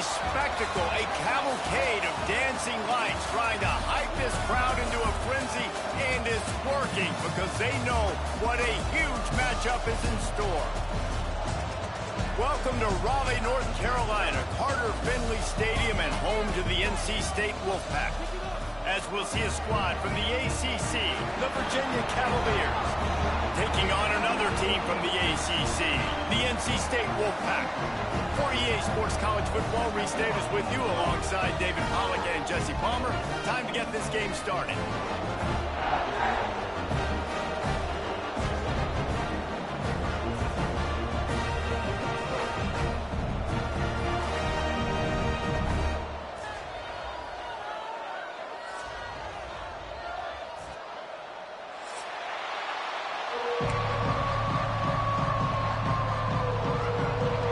spectacle, a cavalcade of dancing lights trying to hype this crowd into a frenzy, and it's working because they know what a huge matchup is in store. Welcome to Raleigh, North Carolina, Carter Finley Stadium, and home to the NC State Wolfpack. As we'll see a squad from the ACC, the Virginia Cavaliers, taking on another team from the ACC, the NC State Wolfpack. For EA Sports College Football, Reese Davis with you alongside David Pollack and Jesse Palmer. Time to get this game started.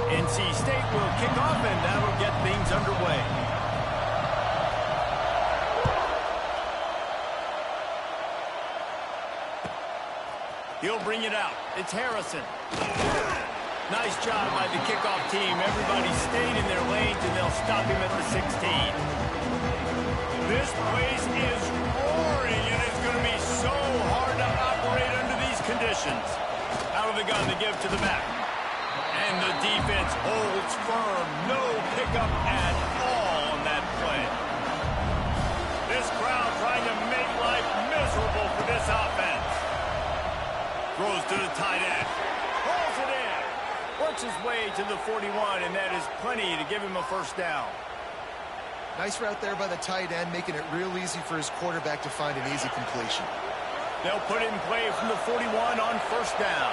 NC State will kick off, and that'll get things underway. He'll bring it out. It's Harrison. Nice job by the kickoff team. Everybody stayed in their lanes, and they'll stop him at the 16. This place is roaring, and it's going to be so hard to operate under these conditions. Out of the gun, they give to the back. And the defense holds firm. No pickup at all on that play. This crowd trying to make life miserable for this offense. Throws to the tight end. Pulls it in. Works his way to the 41, and that is plenty to give him a first down. Nice route there by the tight end, making it real easy for his quarterback to find an easy completion. They'll put it in play from the 41 on first down.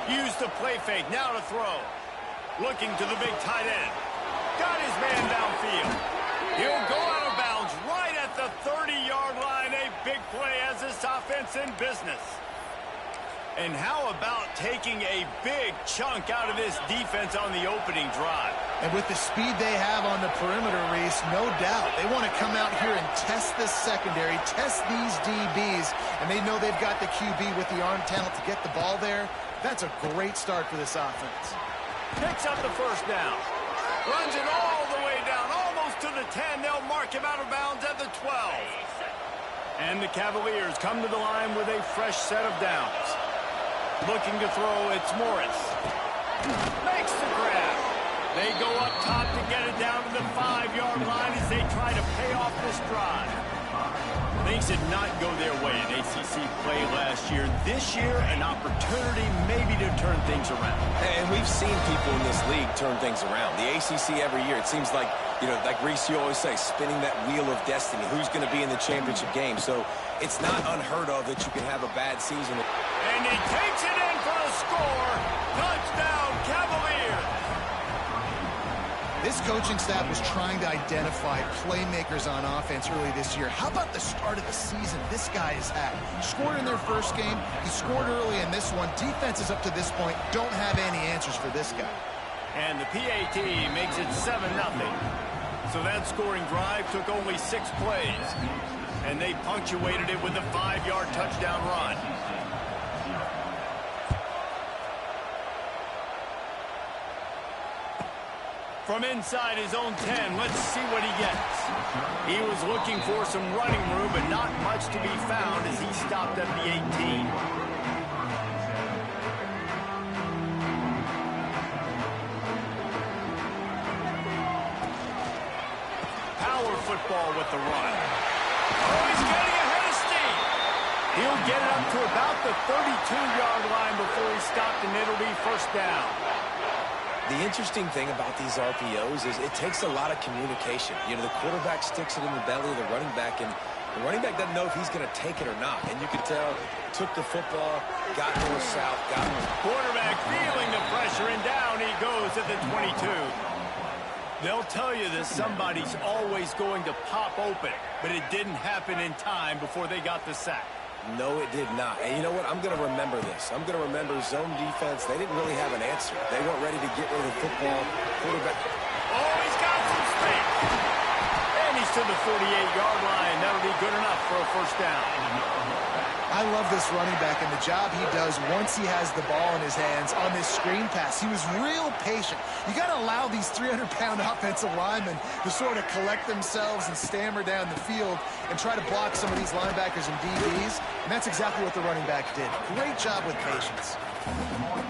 Use the play fake, now to throw. Looking to the big tight end. Got his man downfield. He'll go out of bounds right at the 30-yard line. A big play as this offense in business. And how about taking a big chunk out of this defense on the opening drive? And with the speed they have on the perimeter, Reese, no doubt, they want to come out here and test this secondary, test these DBs, and they know they've got the QB with the arm talent to get the ball there. That's a great start for this offense. Picks up the first down. Runs it all the way down, almost to the 10. They'll mark him out of bounds at the 12. And the Cavaliers come to the line with a fresh set of downs. Looking to throw, it's Morris. Makes the grab. They go up top to get it down to the 5-yard line as they try to pay off this drive. Things did not go their way in ACC play last year. This year, an opportunity maybe to turn things around. And we've seen people in this league turn things around. The ACC every year, it seems like, you know, like Reese, you always say, spinning that wheel of destiny. Who's going to be in the championship game? So it's not unheard of that you can have a bad season. And he takes it in for a score. Touchdown, Cavaliers. This coaching staff was trying to identify playmakers on offense early this year. How about the start of the season this guy has had? Scored in their first game. He scored early in this one. Defenses up to this point don't have any answers for this guy. And the PAT makes it 7-0. So that scoring drive took only 6 plays. And they punctuated it with a 5-yard touchdown run. From inside his own 10, let's see what he gets. He was looking for some running room, but not much to be found as he stopped at the 18. Power football with the run. Oh, he's getting ahead of steam. He'll get it up to about the 32-yard line before he stopped, and it'll be first down. The interesting thing about these RPOs is it takes a lot of communication. You know, the quarterback sticks it in the belly of the running back, and the running back doesn't know if he's going to take it or not. And you can tell, took the football, got north south, got north. Quarterback feeling the pressure, and down he goes at the 22. They'll tell you that somebody's always going to pop open, but it didn't happen in time before they got the sack. No, it did not. And you know what? I'm going to remember this. I'm going to remember zone defense. They didn't really have an answer. They weren't ready to get rid of the football. Quarterback. Oh, he's got some space. And he's to the 48-yard line. That'll be good enough for a first down. I love this running back and the job he does once he has the ball in his hands on this screen pass. He was real patient. You got to allow these 300-pound offensive linemen to sort of collect themselves and stammer down the field and try to block some of these linebackers and DBs, and that's exactly what the running back did. Great job with patience.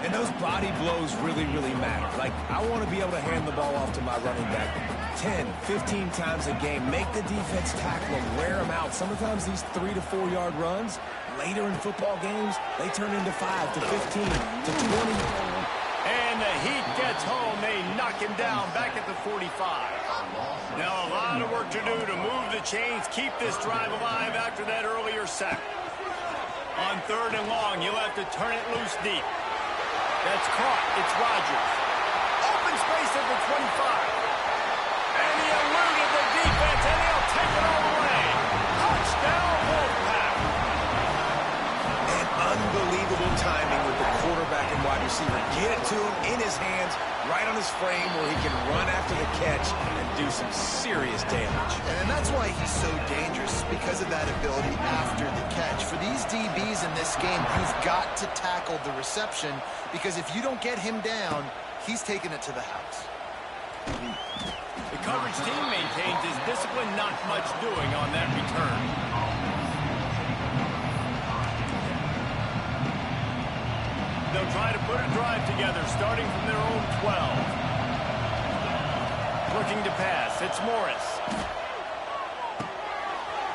And those body blows really, really matter. Like, I want to be able to hand the ball off to my running back 10, 15 times a game. Make the defense tackle them, wear them out. Sometimes these 3 to 4 yard runs, later in football games, they turn into 5 to 15 to 20. And the heat gets home. They knock him down back at the 45. Now a lot of work to do to move the chains, keep this drive alive after that earlier sack. On 3rd and long, you'll have to turn it loose deep. That's caught. It's Rodgers. Open space at the 25. And he eluded the defense, and he'll take it all the way. Touchdown, Wolfpack. And unbelievable timing with the quarterback and wide receiver. Get it to him in his hands, right on his frame where he can run after the catch and do some serious damage. And that's why he's so dangerous, because of that ability after the catch. For these DBs in this game, you've got to tackle the reception, because if you don't get him down, he's taking it to the house. The coverage team maintains his discipline, not much doing on that return. They'll try to put a drive together, starting from their own 12. Looking to pass, it's Morris.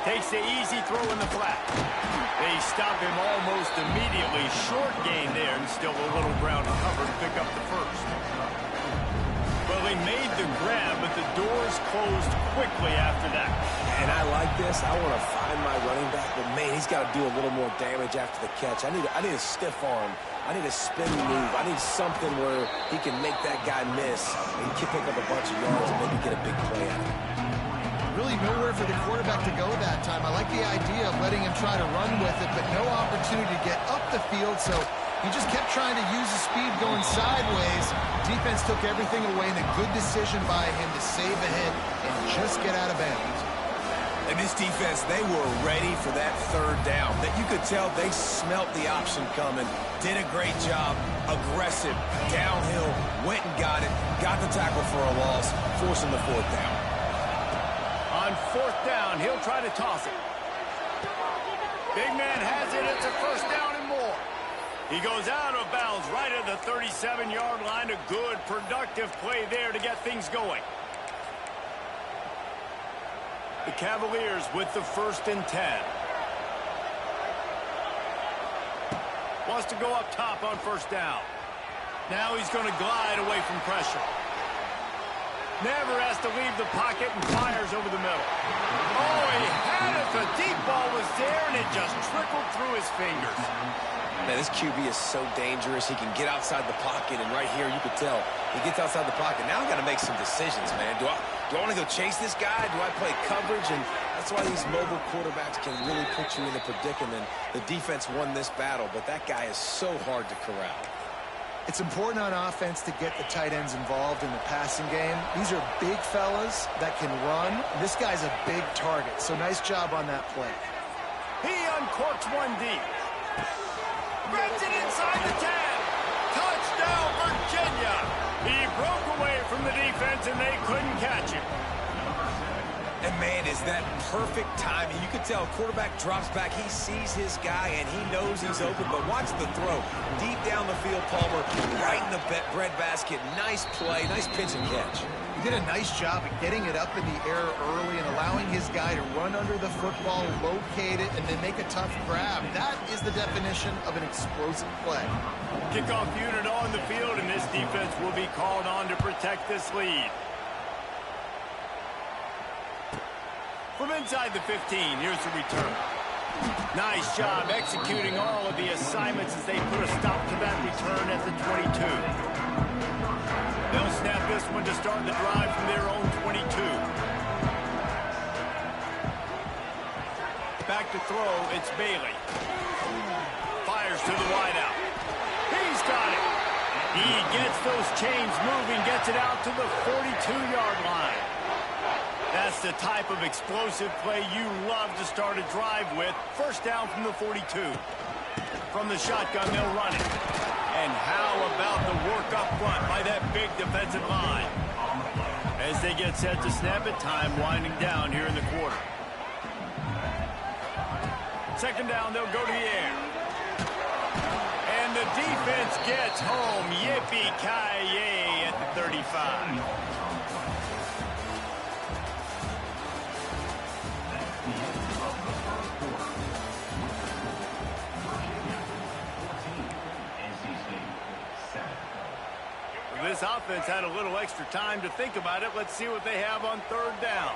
Takes the easy throw in the flat. They stop him almost immediately. Short gain there, and still a little ground to cover to pick up the first. Well, they made the grab, but the doors closed quickly after that. And I like this. I want to find my running back, but man, he's got to do a little more damage after the catch. I need a stiff arm. I need a spin move. I need something where he can make that guy miss and pick up a bunch of yards and maybe get a big play out of it. Really nowhere for the quarterback to go that time. I like the idea of letting him try to run with it, but no opportunity to get up the field, so he just kept trying to use his speed going sideways. Defense took everything away, and a good decision by him to save a hit and just get out of bounds. And this defense, they were ready for that 3rd down. That you could tell they smelt the option coming. Did a great job. Aggressive. Downhill. Went and got it. Got the tackle for a loss. Forcing the 4th down. On 4th down, he'll try to toss it. Big man has it. It's a 1st down and more. He goes out of bounds right at the 37-yard line. A good, productive play there to get things going. The Cavaliers with the 1st and 10. Wants to go up top on 1st down. Now he's going to glide away from pressure. Never has to leave the pocket and fires over the middle. Oh, he had it. The deep ball was there, and it just trickled through his fingers. Man, this QB is so dangerous. He can get outside the pocket, and right here you could tell he gets outside the pocket. Now I got to make some decisions, man. Do I want to go chase this guy? Do I play coverage? And that's why these mobile quarterbacks can really put you in a predicament. The defense won this battle, but that guy is so hard to corral. It's important on offense to get the tight ends involved in the passing game. These are big fellas that can run. This guy's a big target, so nice job on that play. He uncorks one deep. Brings it inside the 10. Touchdown, Virginia. He broke away from the defense, and they couldn't catch him. And, man, is that perfect timing. You can tell quarterback drops back. He sees his guy, and he knows he's open. But watch the throw. Deep down the field, Palmer, right in the breadbasket. Nice play, nice pitch and catch. He did a nice job of getting it up in the air early and allowing his guy to run under the football, locate it, and then make a tough grab. That is the definition of an explosive play. Kickoff unit on the field, and this defense will be called on to protect this lead. From inside the 15, here's the return. Nice job executing all of the assignments as they put a stop to that return at the 22. They'll snap this one to start the drive from their own 22. Back to throw, it's Bailey. Fires to the wideout. He's got it. He gets those chains moving, gets it out to the 42-yard line. That's It's the type of explosive play you love to start a drive with. First down from the 42. From the shotgun, they'll run it. And how about the work up front by that big defensive line? As they get set to snap it, time winding down here in the quarter. Second down, they'll go to the air. And the defense gets home. Yippee-ki-yay at the 35. This offense had a little extra time to think about it. Let's see what they have on third down.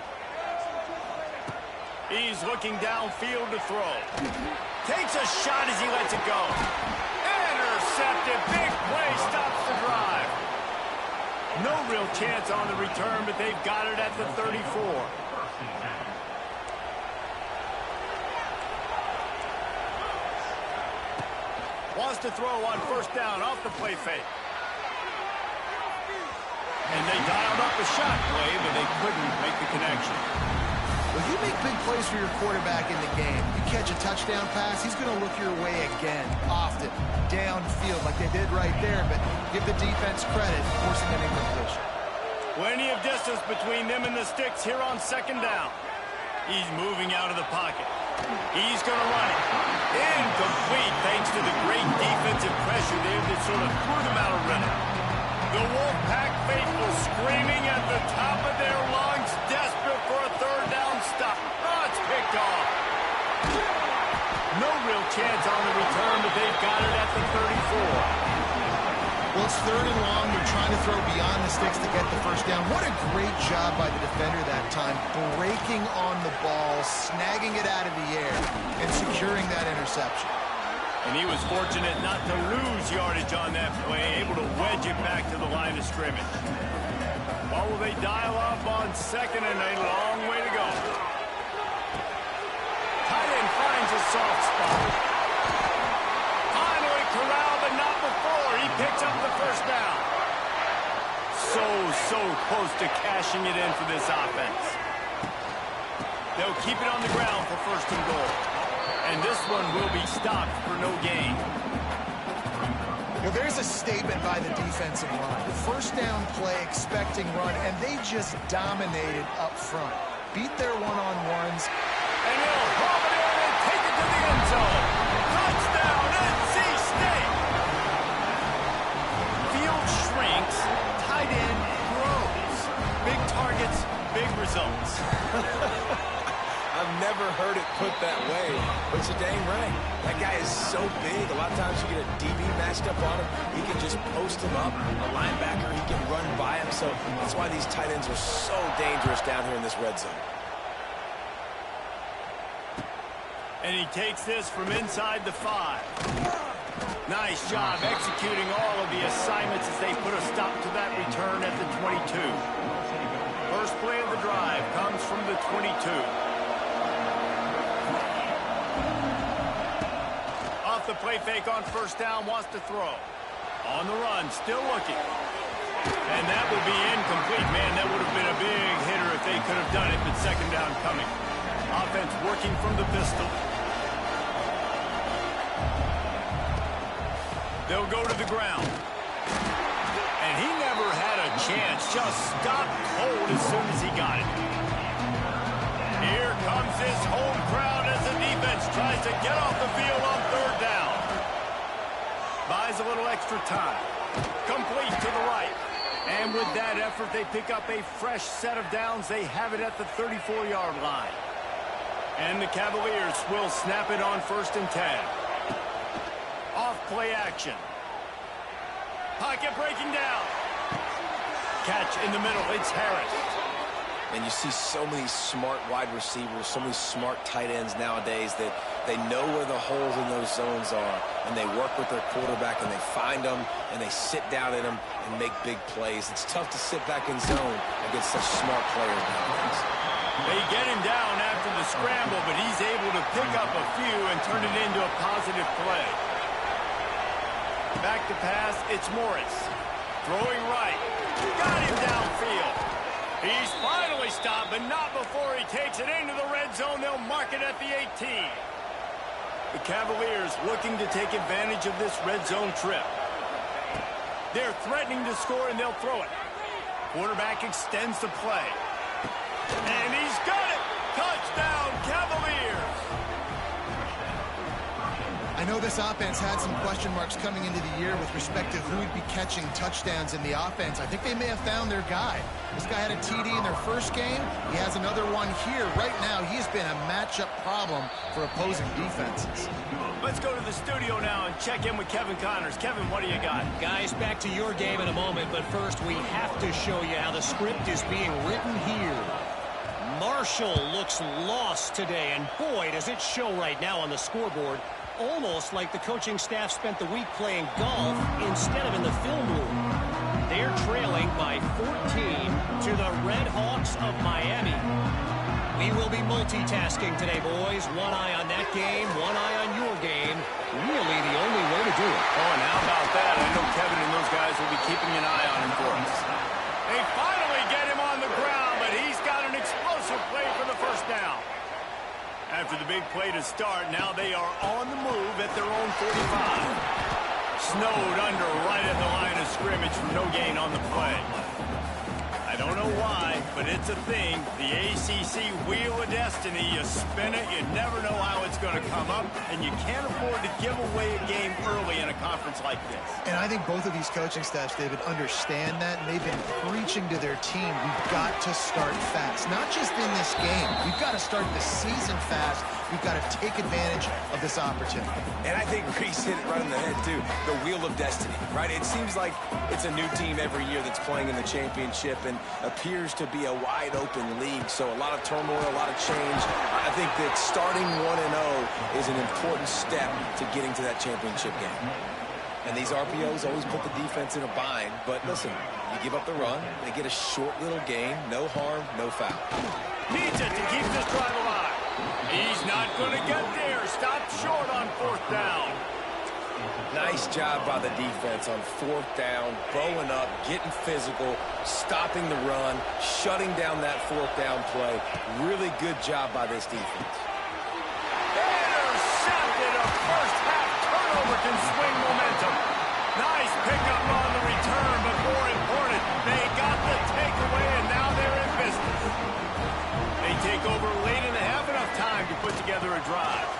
He's looking downfield to throw. Takes a shot as he lets it go. Intercepted. Big play stops the drive. No real chance on the return, but they've got it at the 34. Wants to throw on first down off the play fake. And they dialed up a shot play, but they couldn't make the connection. Well, you make big plays for your quarterback in the game. You catch a touchdown pass, he's going to look your way again, often, downfield like they did right there, but give the defense credit, forcing an incompletion. Plenty of distance between them and the sticks here on second down. He's moving out of the pocket. He's going to run it. Incomplete thanks to the great defensive pressure there that sort of threw them out of rhythm. The Wolfpack faithful screaming at the top of their lungs, desperate for a third down stop. Oh, it's picked off. No real chance on the return, but they've got it at the 34. Well, it's third and long. They're trying to throw beyond the sticks to get the first down. What a great job by the defender that time, breaking on the ball, snagging it out of the air, and securing that interception. And he was fortunate not to lose yardage on that play, able to wedge it back to the line of scrimmage. Well, will they dial up on second and a long way to go? Tight end finds a soft spot. Finally corralled, but not before. He picks up the first down. So close to cashing it in for this offense. They'll keep it on the ground for first and goal. And this one will be stopped for no gain. Well, there's a statement by the defensive line. First down play, expecting run, and they just dominated up front. Beat their one-on-ones. And he'll haul it in and take it to the end zone. Touchdown, NC State! Field shrinks, tight end grows. Big targets, big results. I've never heard it put that way, but you're dang right. That guy is so big. A lot of times you get a DB matched up on him. He can just post him up. A linebacker, he can run by him. So that's why these tight ends are so dangerous down here in this red zone. And he takes this from inside the 5. Nice job executing all of the assignments as they put a stop to that return at the 22. First play of the drive comes from the 22. The play fake on first down, wants to throw. On the run, still looking. And that will be incomplete. Man, that would have been a big hitter if they could have done it, but second down coming. Offense working from the pistol. They'll go to the ground. And he never had a chance. Just stopped cold as soon as he got it. Here comes his home crowd as the defense tries to get off the field on third down. Buys a little extra time. Complete to the right. And with that effort, they pick up a fresh set of downs. They have it at the 34-yard line. And the Cavaliers will snap it on first and 10. Off play action. Pocket breaking down. Catch in the middle. It's Harris. And you see so many smart wide receivers, so many smart tight ends nowadays that they know where the holes in those zones are, and they work with their quarterback, and they find them, and they sit down in them and make big plays. It's tough to sit back in zone against such smart players nowadays. They get him down after the scramble, but he's able to pick up a few and turn it into a positive play. Back to pass, it's Morris. Throwing right. Got him downfield. He's finally stopped, but not before he takes it into the red zone. They'll mark it at the 18. The Cavaliers looking to take advantage of this red zone trip. They're threatening to score, and they'll throw it. Quarterback extends the play. And he's got it! Touchdown, Cavaliers! I know this offense had some question marks coming into the year with respect to who would be catching touchdowns in the offense. I think they may have found their guy. This guy had a TD in their first game. He has another one here. Right now, he's been a matchup problem for opposing defenses. Let's go to the studio now and check in with Kevin Connors. Kevin, what do you got? Guys, back to your game in a moment, but first we have to show you how the script is being written here. Marshall looks lost today, and boy, does it show right now on the scoreboard. Almost like the coaching staff spent the week playing golf instead of in the film room. They're trailing by 14 to the Red Hawks of Miami. We will be multitasking today, boys. One eye on that game, one eye on your game. Really the only way to do it. Oh, and how about that? I know Kevin and those guys will be keeping an eye on him for us. They finally get him on the ground, but he's got an explosive play for the first down. After the big play to start, now they are on the move at their own 45. Snowed under right at the line of scrimmage for no gain on the play. I don't know why, but it's a thing. The ACC Wheel of Destiny, you spin it, you never know how it's going to come up, and you can't afford to give away a game early in a conference like this. And I think both of these coaching staffs, David, understand that, and they've been preaching to their team, we've got to start fast. Not just in this game. We've got to start the season fast. We've got to take advantage of this opportunity. And I think Reese hit it right on the head, too. The Wheel of Destiny, right? It seems like it's a new team every year that's playing in the championship and appears to be a wide-open league. So a lot of turmoil, a lot of change. I think that starting 1-0 is an important step to getting to that championship game. And these RPOs always put the defense in a bind. But listen, you give up the run, they get a short little gain, no harm, no foul. Needs it to keep this drive alive. He's not going to get there. Stopped short on fourth down. Nice job by the defense on fourth down, bowing up, getting physical, stopping the run, shutting down that fourth down play. Really good job by this defense. Intercepted. A first half turnover can swing momentum. Nice pickup on the return, but more important, they got the takeaway, and now they're in business. They take over late in the half, enough time to put together a drive.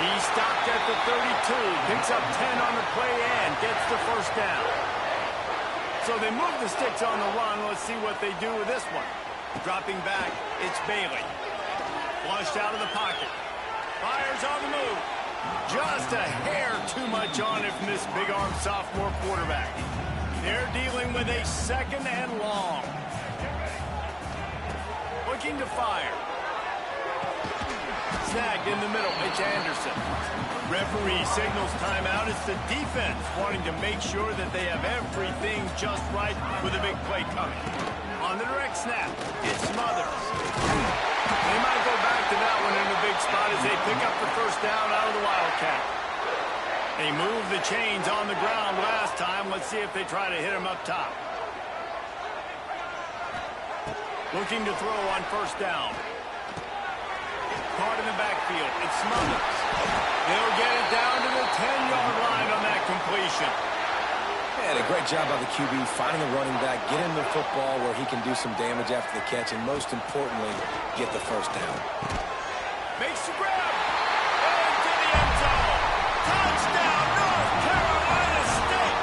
He stopped at the 32, picks up 10 on the play and gets the first down. So they move the sticks on the run. Let's see what they do with this one. Dropping back, it's Bailey. Flushed out of the pocket. Fires on the move. Just a hair too much on it from this big-arm sophomore quarterback. They're dealing with a second and long. Looking to fire. Snagged in the middle. It's Anderson. Referee signals timeout. It's the defense wanting to make sure that they have everything just right with a big play coming. On the direct snap, it's Smothers. They might go back to that one in the big spot as they pick up the first down out of the Wildcat. They moved the chains on the ground last time. Let's see if they try to hit him up top. Looking to throw on first down. Caught in the backfield. It's Smothers. They'll get it down to the 10-yard line on that completion. And a great job by the QB finding the running back, get him the football where he can do some damage after the catch, and most importantly, get the first down. Makes the grab. Into the end zone. Touchdown, North Carolina State.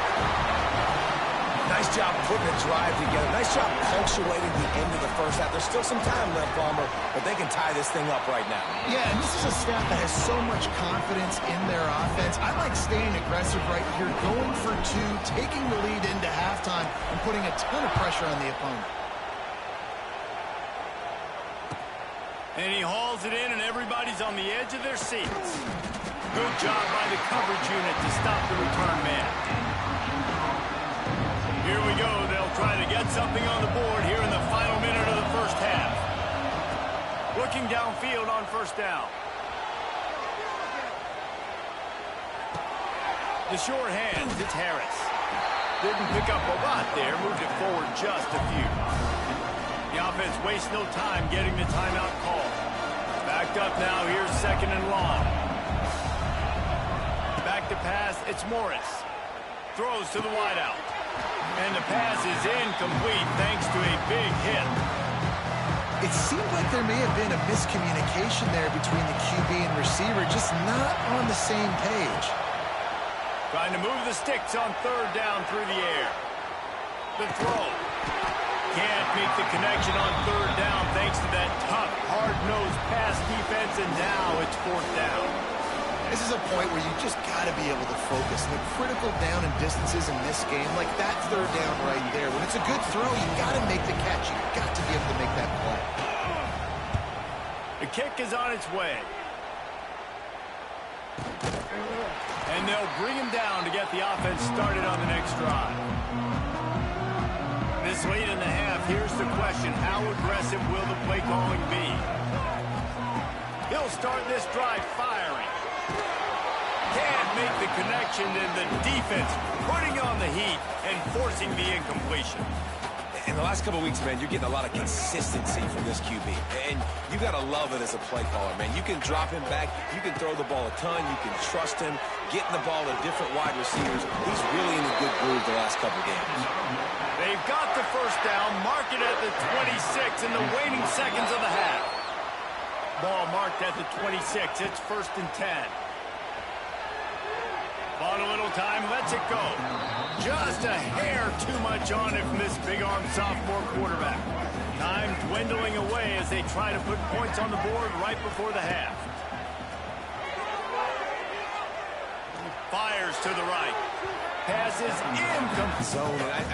Nice job putting a drive together. Nice job punctuating the end of the first half. There's still some time left, Palmer, but they can tie this thing up right now. Yeah, and this is a staff that has so much confidence in their offense. I like staying aggressive right here, going for two, taking the lead into halftime, and putting a ton of pressure on the opponent. And he hauls it in, and everybody's on the edge of their seats. Good job by the coverage unit to stop the return man. Here we go. They'll try to get something on the board here in the final minute of the first half. Looking downfield on first down. The short hands, it's Harris. Didn't pick up a lot there, moved it forward just a few. The offense wastes no time getting the timeout call. Backed up now. Here's second and long. Back to pass. It's Morris. Throws to the wideout. And the pass is incomplete thanks to a big hit. It seemed like there may have been a miscommunication there between the QB and receiver, just not on the same page. Trying to move the sticks on third down through the air. The throw. Can't make the connection on third down thanks to that tough, hard-nosed pass defense, and now it's fourth down. This is a point where you just got to be able to focus. And the critical down and distances in this game, like that third down right there, when it's a good throw, you got to make the catch. You've got to be able to make that play. The kick is on its way. And they'll bring him down to get the offense started on the next drive. This late in the half, here's the question. How aggressive will the play calling be? He'll start this drive firing. Can't make the connection, and the defense putting on the heat and forcing the incompletion. In the last couple of weeks, man, you're getting a lot of consistency from this QB. And you got to love it as a play caller, man. You can drop him back. You can throw the ball a ton. You can trust him, getting the ball to different wide receivers. He's really in a good groove the last couple of games. They've got the first down, mark it at the 26 in the waning seconds of the half. Ball marked at the 26. It's first and 10. Bought a little time, lets it go. Just a hair too much on it from this big-arm sophomore quarterback. Time dwindling away as they try to put points on the board right before the half. Fires to the right. Passes incomplete. Zone. And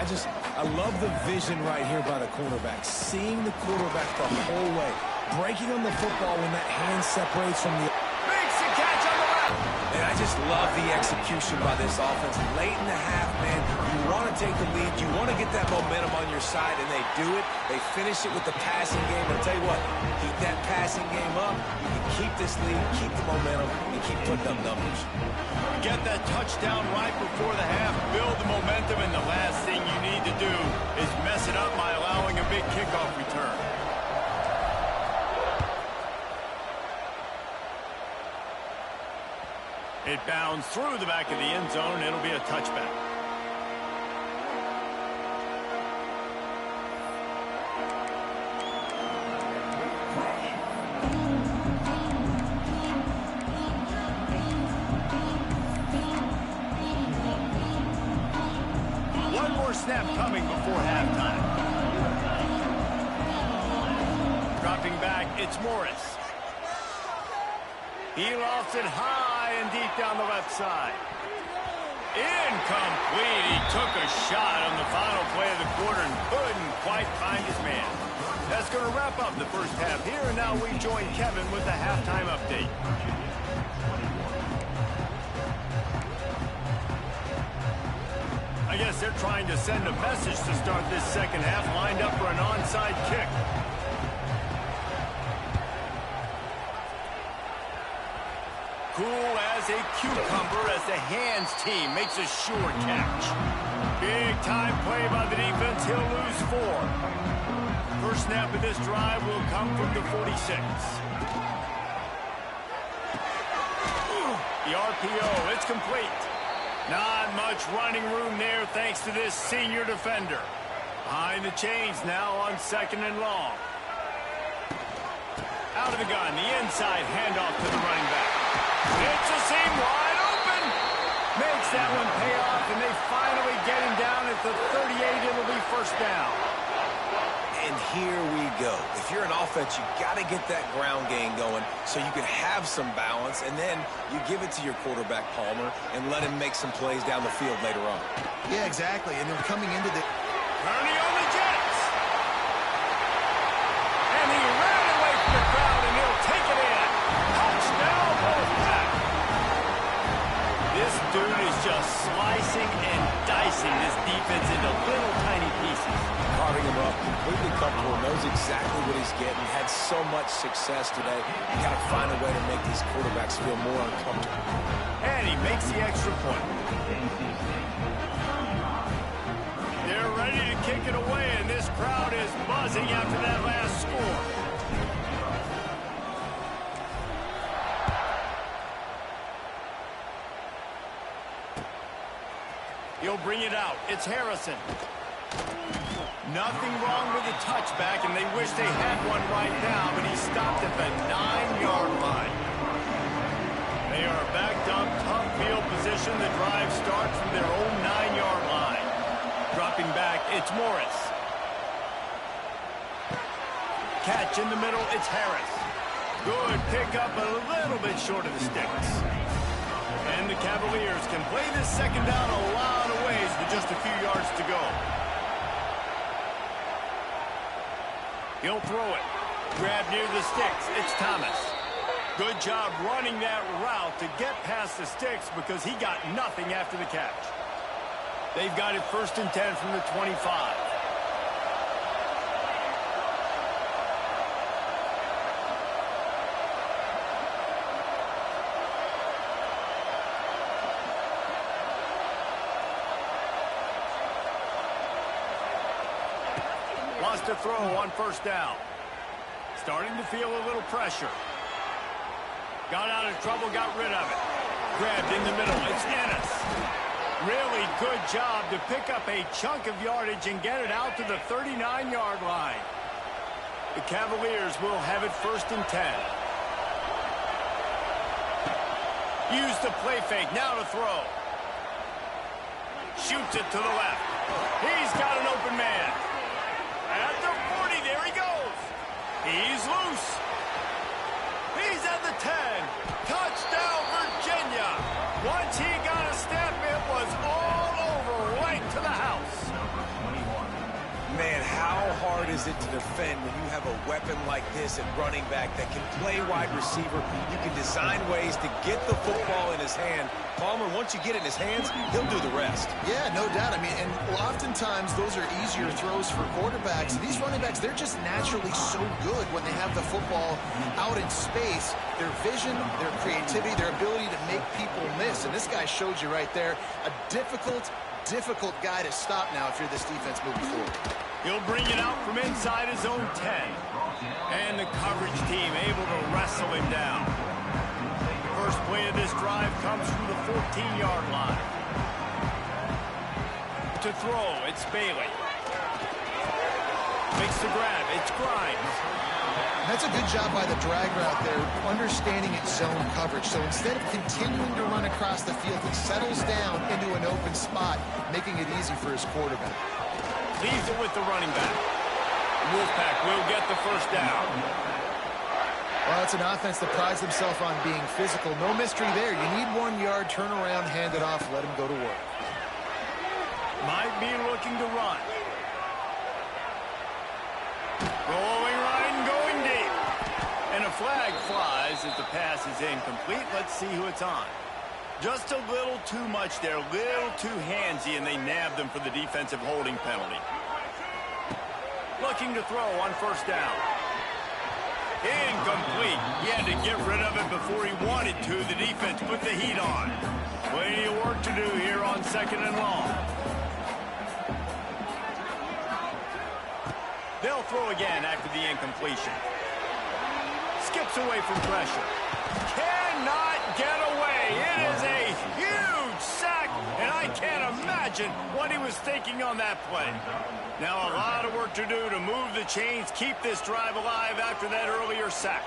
I love the vision right here by the quarterback. Seeing the quarterback the whole way. Breaking on the football when that hand separates from the... Makes the catch on the left. And I just love the execution by this offense. Late in the half, man, you want to take the lead. You want to get that momentum on your side, and they do it. They finish it with the passing game. I'll tell you what, keep that passing game up. You can keep this lead, keep the momentum, and keep putting up numbers. Get that touchdown right before the half. Build the momentum, and the last thing you need to do is mess it up by allowing a big kickoff return. It bounds through the back of the end zone. It'll be a touchback. One more snap coming before halftime. Dropping back, it's Morris. He lofts it high and deep down the left side. Incomplete. He took a shot on the final play of the quarter and couldn't quite find his man. That's going to wrap up the first half here, and now we join Kevin with the halftime update. I guess they're trying to send a message to start this second half, lined up for an onside kick. Cool as a cucumber as the hands team makes a sure catch. Big time play by the defense. He'll lose 4. First snap of this drive will come from the 46. The RPO, it's complete. Not much running room there thanks to this senior defender. Behind the chains now on second and long. Out of the gun, the inside handoff to the running back. It's a seam wide open. Makes that one pay off, and they finally get him down at the 38. It'll be first down. And here we go. If you're an offense, you got to get that ground game going so you can have some balance, and then you give it to your quarterback, Palmer, and let him make some plays down the field later on. Yeah, exactly. And then coming into the... Ernie on the Jets. And he ran away from the crowd, and he'll take it in. Touchdown, Wolfpack. This dude is just slicing and dicing this defense into little tiny pieces. Carving him up, completely comfortable, knows exactly what he's getting, had so much success today. You got to find a way to make these quarterbacks feel more uncomfortable. And he makes the extra point. They're ready to kick it away, and this crowd is buzzing. losing after that last score. He'll bring it out. It's Harrison. Nothing wrong with the touchback, and they wish they had one right now, but he stopped at the 9-yard line. They are backed up, tough field position. The drive starts from their own 9-yard line. Dropping back, it's Morris. Catch in the middle, it's Harris. Good pickup, but a little bit short of the sticks. And the Cavaliers can play this second down a lot of ways with just a few yards to go. He'll throw it. Grab near the sticks. It's Thomas. Good job running that route to get past the sticks because he got nothing after the catch. They've got it 1st and 10 from the 25. Wants to throw on 1st down. Starting to feel a little pressure. Got out of trouble, got rid of it. Grabbed in the middle, it's Ennis. Really good job to pick up a chunk of yardage and get it out to the 39-yard line. The Cavaliers will have it 1st and 10. Use the play fake, now to throw. Shoots it to the left. He's got an open man. At the 40, there he goes. He's loose. He's at the 10. Touchdown, Virginia. Once he got a step, it was all over, right to the house. Man, how hard is it to defend when you have a weapon like this at running back that can play wide receiver? You can design ways to get the football in his hand. Palmer, once you get it in his hands, he'll do the rest. Yeah, no doubt. I mean, and oftentimes those are easier throws for quarterbacks. These running backs, they're just naturally so good when they have the football out in space. Their vision, their creativity, their ability to make people miss. And this guy showed you right there, a difficult guy to stop now if you're this defense moving forward. He'll bring it out from inside his own 10. And the coverage team able to wrestle him down. First play of this drive comes from the 14-yard line. To throw, it's Bailey. Makes the grab, it's Grimes. That's a good job by the drag route there, understanding its zone coverage. So instead of continuing to run across the field, he settles down into an open spot, making it easy for his quarterback. Leaves it with the running back. Wolfpack will get the 1st down. Well, it's an offense that prides themselves on being physical. No mystery there. You need 1 yard, turn around, hand it off, let him go to work. Might be looking to run. Rolling right and going deep. And a flag flies as the pass is incomplete. Let's see who it's on. Just a little too much there, a little too handsy, and they nabbed them for the defensive holding penalty. Looking to throw on 1st down. Incomplete. He had to get rid of it before he wanted to. The defense put the heat on. Plenty of work to do here on 2nd and long. They'll throw again after the incompletion. Skips away from pressure. Cannot get away. It is a huge sack, and I can't imagine what he was thinking on that play. Now a lot of work to do to move the chains, keep this drive alive after that earlier sack.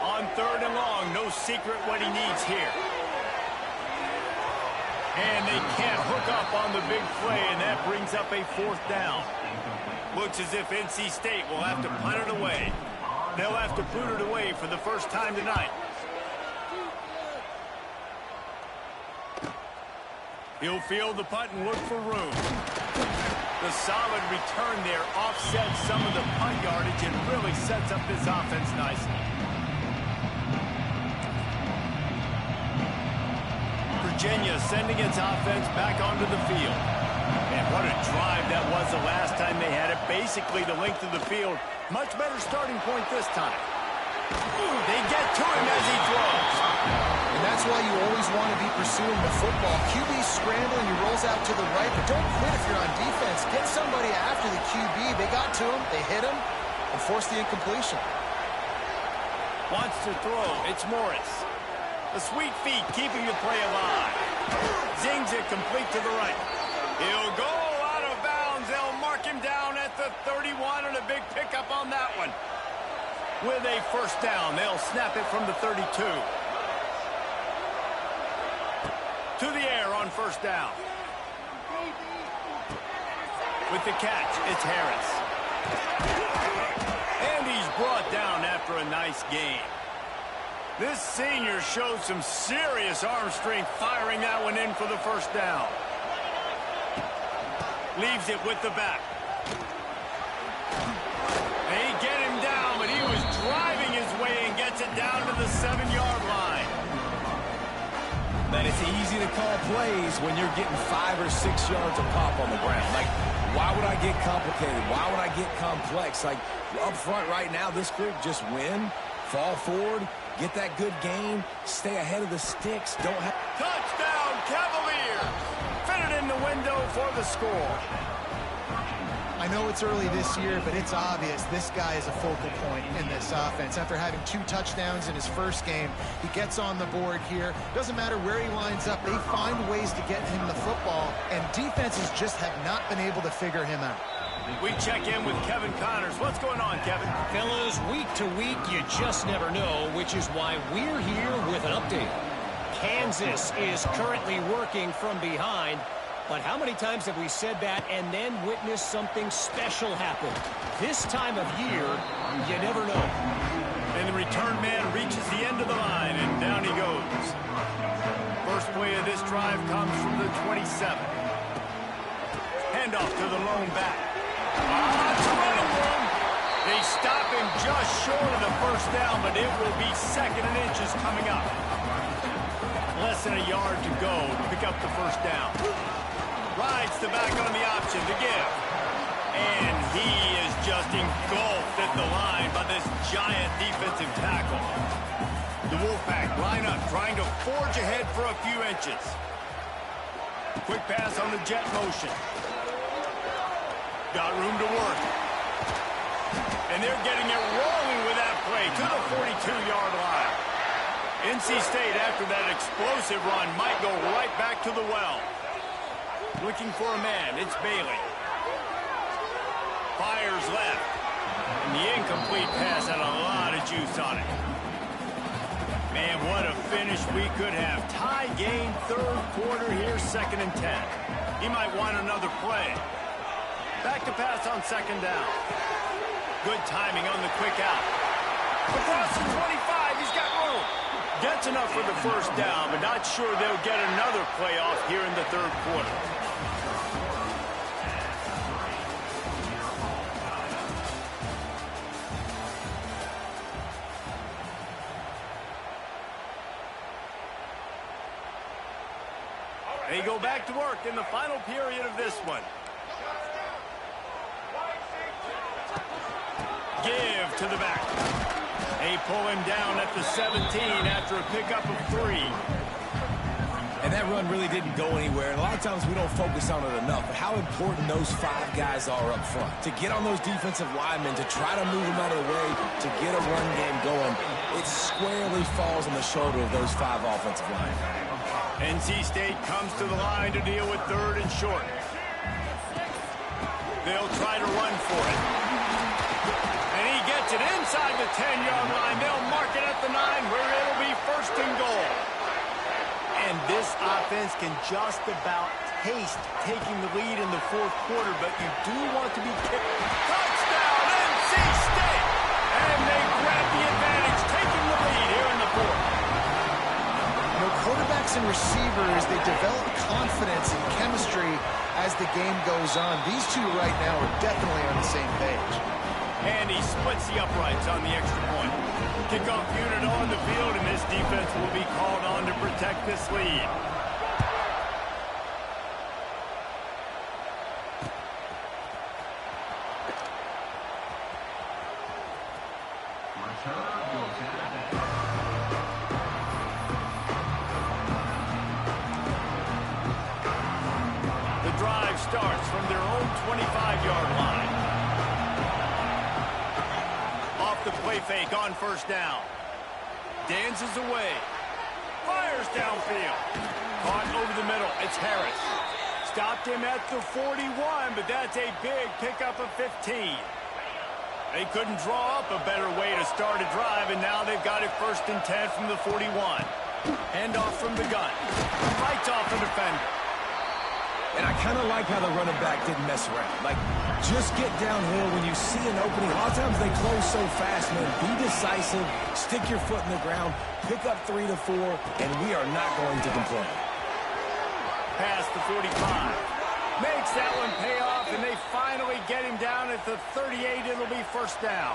On 3rd and long, no secret what he needs here. And they can't hook up on the big play, and that brings up a 4th down. Looks as if NC State will have to punt it away. They'll have to boot it away for the first time tonight. He'll field the punt and look for room. The solid return there offsets some of the punt yardage and really sets up this offense nicely. Virginia sending its offense back onto the field. And what a drive that was the last time they had it. Basically the length of the field. Much better starting point this time. They get to him as he throws. And that's why you always want to be pursuing the football. QB's scrambling, he rolls out to the right, but don't quit if you're on defense. Get somebody after the QB. They got to him, they hit him, and forced the incompletion. Wants to throw. It's Morris. The sweet feet keeping the play alive. Zings it complete to the right. He'll go out of bounds. They'll mark him down at the 31, and a big pickup on that one. With a first down, they'll snap it from the 32. To the air on first down. With the catch, it's Harris. And he's brought down after a nice gain. This senior showed some serious arm strength firing that one in for the first down. Leaves it with the back. They get him down, but he was driving his way and gets it down to the 7-yard line. Man, it's easy to call plays when you're getting 5 or 6 yards of pop on the ground. Like, why would I get complicated? Why would I get complex? Like, up front right now, this group just win, fall forward, get that good gain, stay ahead of the sticks. Don't have... Touchdown, Cavaliers! Fit it in the window for the score. I know it's early this year, but it's obvious this guy is a focal point in this offense. After having 2 touchdowns in his first game, he gets on the board here. Doesn't matter where he lines up, they find ways to get him the football, and defenses just have not been able to figure him out. We check in with Kevin Connors. What's going on, Kevin? Fellas, week to week, you just never know, which is why we're here with an update. Kansas is currently working from behind. But how many times have we said that and then witnessed something special happen? This time of year, you never know. And the return man reaches the end of the line, and down he goes. First play of this drive comes from the 27. Handoff to the lone back. It's running room. They stop him just short of the first down, but it will be 2nd and inches coming up. Less than a yard to go to pick up the first down. Rides the back on the option to give. And he is just engulfed at the line by this giant defensive tackle. The Wolfpack line up, trying to forge ahead for a few inches. Quick pass on the jet motion. Got room to work. And they're getting it rolling with that play to the 42-yard line. NC State, after that explosive run, might go right back to the well. Looking for a man. It's Bailey. Fires left. And the incomplete pass had a lot of juice on it. Man, what a finish we could have. Tie game, 3rd quarter here, 2nd and 10. He might want another play. Back to pass on 2nd down. Good timing on the quick out. Across the 25, he's got room. Gets enough for the first down, but not sure they'll get another play off here in the 3rd quarter. They go back to work in the final period of this one. Give to the back. They pull him down at the 17 after a pickup of 3. And that run really didn't go anywhere. And a lot of times we don't focus on it enough. But how important those 5 guys are up front. To get on those defensive linemen, to try to move them out of the way, to get a run game going, it squarely falls on the shoulder of those 5 offensive linemen. NC State comes to the line to deal with 3rd and short. They'll try to run for it. And he gets it inside the 10-yard line. They'll mark it at the 9 where it'll be 1st and goal. And this offense can just about taste taking the lead in the 4th quarter, but you do want to be kicked. Touchdown, NC State! And they grab the advantage, taking the lead here in the 4th. You know, quarterbacks and receivers, they develop confidence and chemistry as the game goes on. These two right now are definitely on the same page. And he splits the uprights on the extra point. Kickoff unit on the field, and this defense will be called on to protect this lead. The drive starts from their own 25-yard line. Off the play fake on first down. Dances away. Fires downfield. Caught over the middle. It's Harris. Stopped him at the 41, but that's a big pickup of 15. They couldn't draw up a better way to start a drive, and now they've got it 1st and 10 from the 41. Handoff from the gun. Fights off the defender. And I kind of like how the running back didn't mess around. Like, just get downhill when you see an opening. A lot of times they close so fast, man. Be decisive, stick your foot in the ground, pick up 3 to 4, and we are not going to complain. Past the 45. Makes that one pay off, and they finally get him down at the 38. It'll be 1st down.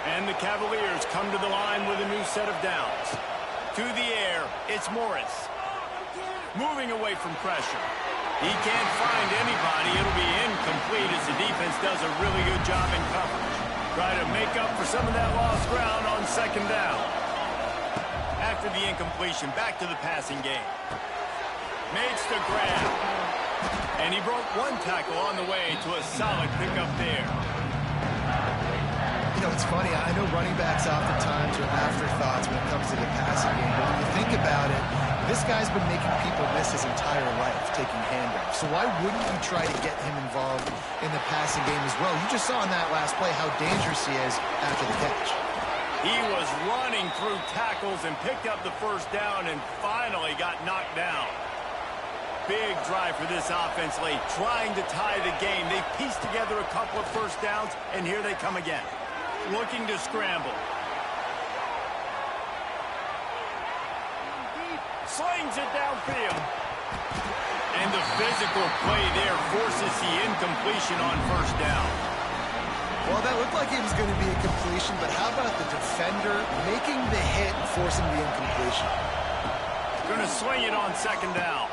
And the Cavaliers come to the line with a new set of downs. To the air, it's Morris. Moving away from pressure. He can't find anybody. It'll be incomplete as the defense does a really good job in coverage. Try to make up for some of that lost ground on 2nd down. After the incompletion, back to the passing game. Makes the grab. And he broke one tackle on the way to a solid pickup there. You know, it's funny. I know running backs oftentimes are afterthoughts when it comes to the passing game. But when you think about it, this guy's been making people miss his entire life taking handoffs. So why wouldn't you try to get him involved in the passing game as well? You just saw in that last play how dangerous he is after the catch. He was running through tackles and picked up the 1st down and finally got knocked down. Big drive for this offense late, trying to tie the game. They pieced together a couple of 1st downs, and here they come again. Looking to scramble. Slings it downfield. And the physical play there forces the incompletion on 1st down. Well, that looked like it was going to be a completion, but how about the defender making the hit and forcing the incompletion? Going to swing it on 2nd down.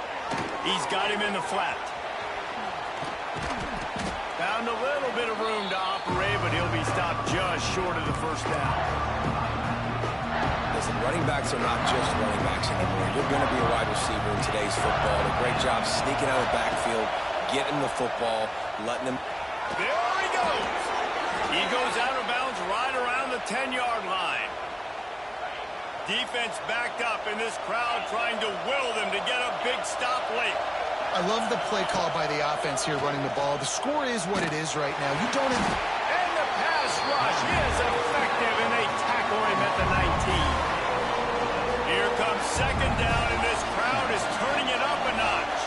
He's got him in the flat. Found a little bit of room to operate, but he'll be stopped just short of the 1st down. Listen, running backs are not just running backs anymore. You're going to be a wide receiver in today's football. A great job sneaking out of the backfield, getting the football, letting him. There he goes. He goes out of bounds right around the 10-yard line. Defense backed up, and this crowd trying to will them to get a big stop late. I love the play call by the offense here running the ball. The score is what it is right now. You don't have... And the pass rush is effective, and they tackle him at the 19. Here comes 2nd down, and this crowd is turning it up a notch.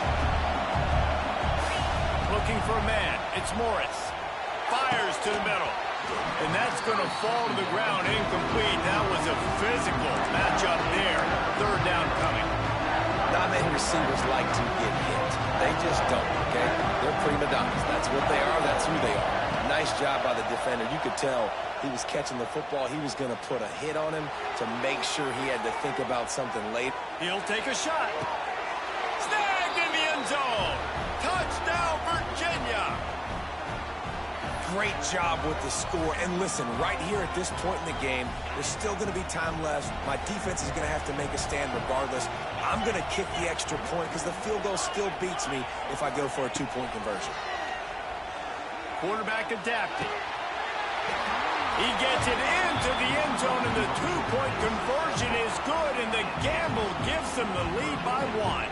Looking for a man. It's Morris. Fires to the middle. And that's going to fall to the ground incomplete. That was a physical matchup there. 3rd down coming. Not many receivers like to get hit. They just don't, okay? They're prima donnas. That's what they are. That's who they are. Nice job by the defender. You could tell he was catching the football. He was going to put a hit on him to make sure he had to think about something late. He'll take a shot. Snagged in the end zone. Touchdown, Virginia. Great job with the score. And listen, right here at this point in the game, there's still going to be time left. My defense is going to have to make a stand regardless. I'm going to kick the extra point because the field goal still beats me if I go for a 2-point conversion. Quarterback adapting. He gets it into the end zone, and the 2-point conversion is good, and the gamble gives them the lead by 1.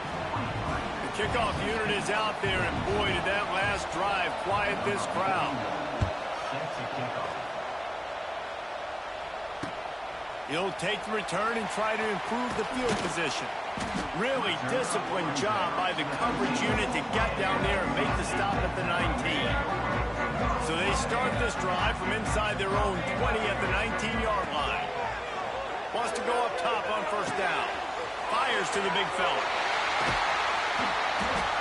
The kickoff unit is out there, and boy, did that last drive quiet this crowd. He'll take the return and try to improve the field position. Really disciplined job by the coverage unit to get down there and make the stop at the 19. So they start this drive from inside their own 20 at the 19-yard line. Wants to go up top on 1st down. Fires to the big fella.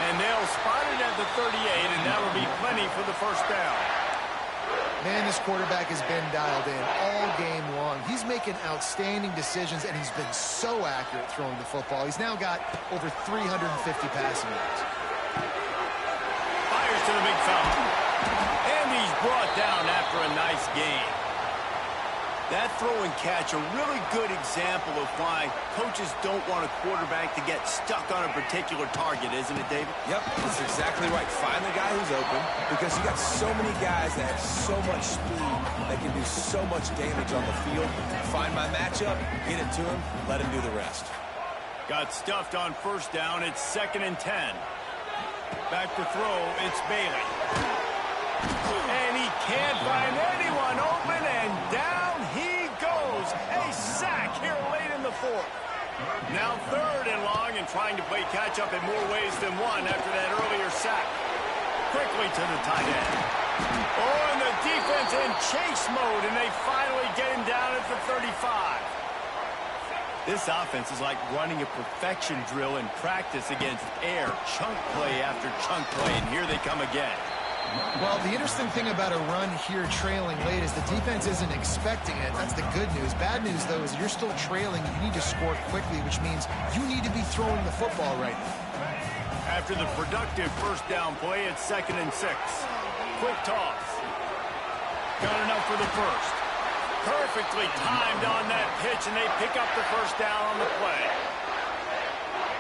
And they'll spot it at the 38, and that'll be plenty for the 1st down. Man, this quarterback has been dialed in all game long. He's making outstanding decisions, and he's been so accurate throwing the football. He's now got over 350 passing yards. Fires to the big fella. And he's brought down after a nice game. That throw and catch, a really good example of why coaches don't want a quarterback to get stuck on a particular target, isn't it, David? Yep, that's exactly right. Find the guy who's open, because you got so many guys that have so much speed that can do so much damage on the field. Find my matchup, get it to him, let him do the rest. Got stuffed on first down. It's 2nd and 10. Back to throw, it's Bailey. And he can't find anyone open, and down he goes. A sack here late in the 4th. Now 3rd and long, and trying to play catch-up in more ways than one after that earlier sack. Quickly to the tight end. Oh, and the defense in chase mode, and they finally get him down at the 35. This offense is like running a perfection drill in practice against air. Chunk play after chunk play, and here they come again. Well, the interesting thing about a run here trailing late is the defense isn't expecting it. That's the good news. Bad news, though, is you're still trailing. You need to score quickly, which means you need to be throwing the football right now. After the productive first down play, it's 2nd and 6. Quick toss. Got enough for the first. Perfectly timed on that pitch, and they pick up the first down on the play.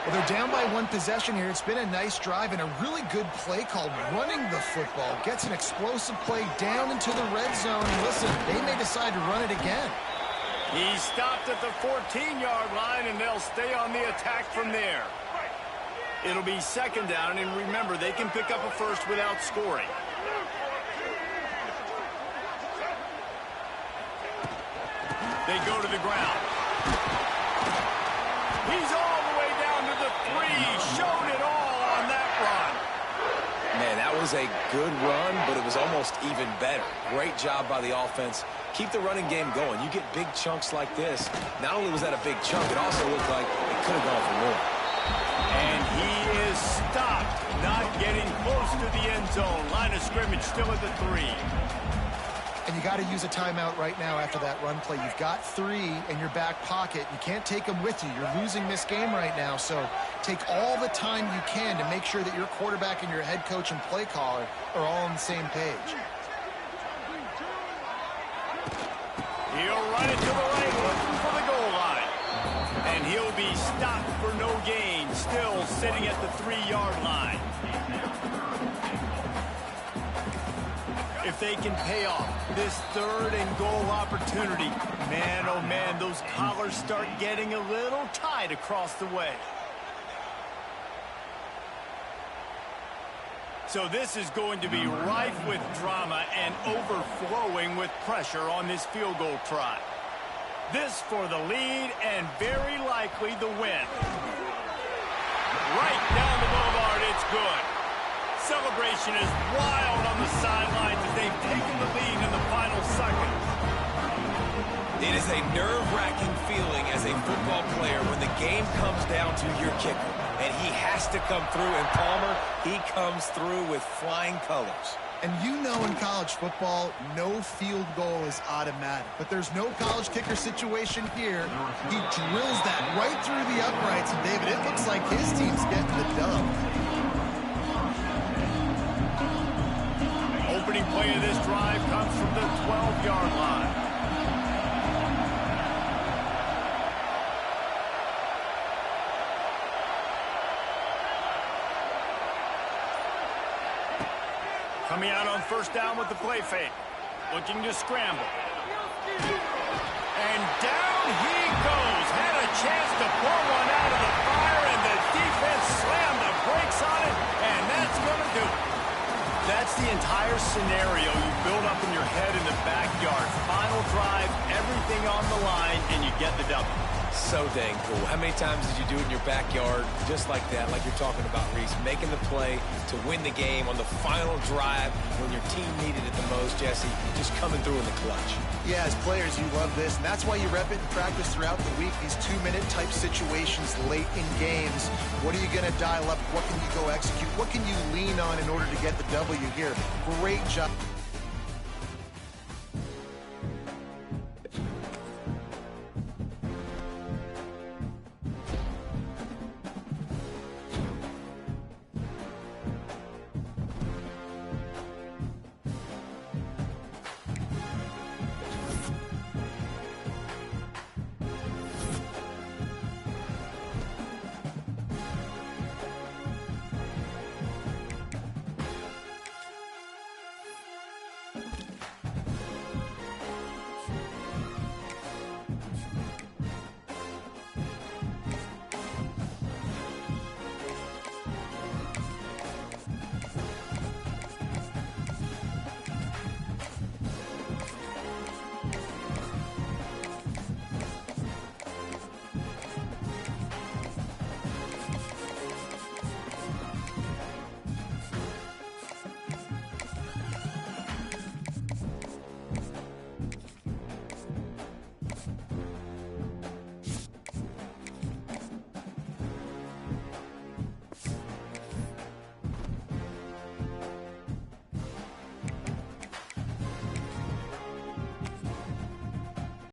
Well, they're down by 1 possession here. It's been a nice drive and a really good play called running the football. Gets an explosive play down into the red zone. And listen, they may decide to run it again. He stopped at the 14-yard line, and they'll stay on the attack from there. It'll be 2nd down, and remember, they can pick up a first without scoring. They go to the ground. He's all the way down to the 3. Showed it all on that run. Man, that was a good run, but it was almost even better. Great job by the offense. Keep the running game going. You get big chunks like this. Not only was that a big chunk, it also looked like it could have gone for more. And he is stopped, not getting close to the end zone. Line of scrimmage still at the 3. And you got to use a timeout right now after that run play. You've got 3 in your back pocket. You can't take them with you. You're losing this game right now. So take all the time you can to make sure that your quarterback and your head coach and play caller are all on the same page. He'll run it to the right, looking for the goal line. And he'll be stopped for no gain, still sitting at the 3-yard line. If they can pay off this 3rd and goal opportunity, man, oh man, those collars start getting a little tight across the way. So this is going to be rife with drama and overflowing with pressure on this field goal try. This for the lead and very likely the win. Right down the boulevard, it's good. Celebration is wild on the sidelines as they've taken the lead in the final seconds. It is a nerve-wracking feeling as a football player when the game comes down to your kicker. And he has to come through, and Palmer, he comes through with flying colors. And you know in college football, no field goal is automatic. But there's no college kicker situation here. He drills that right through the uprights. And, David, it looks like his team's getting the dub. Opening play of this drive comes from the 12-yard line. Coming out on first down with the play fake. Looking to scramble. And down he goes. Had a chance to pull one out of the fire, and the defense slammed the brakes on it, and that's going to do it. That's the entire scenario you build up in your head in the backyard. Final drive, everything on the line, and you get the W. So dang cool. How many times did you do it in your backyard just like that, like you're talking about, Reese, making the play to win the game on the final drive when your team needed it the most, Jesse, just coming through in the clutch. Yeah, as players, you love this, and that's why you rep it in practice throughout the week, these 2-minute type situations late in games. What are you going to dial up? What can you go execute? What can you lean on in order to get the W here? Great job.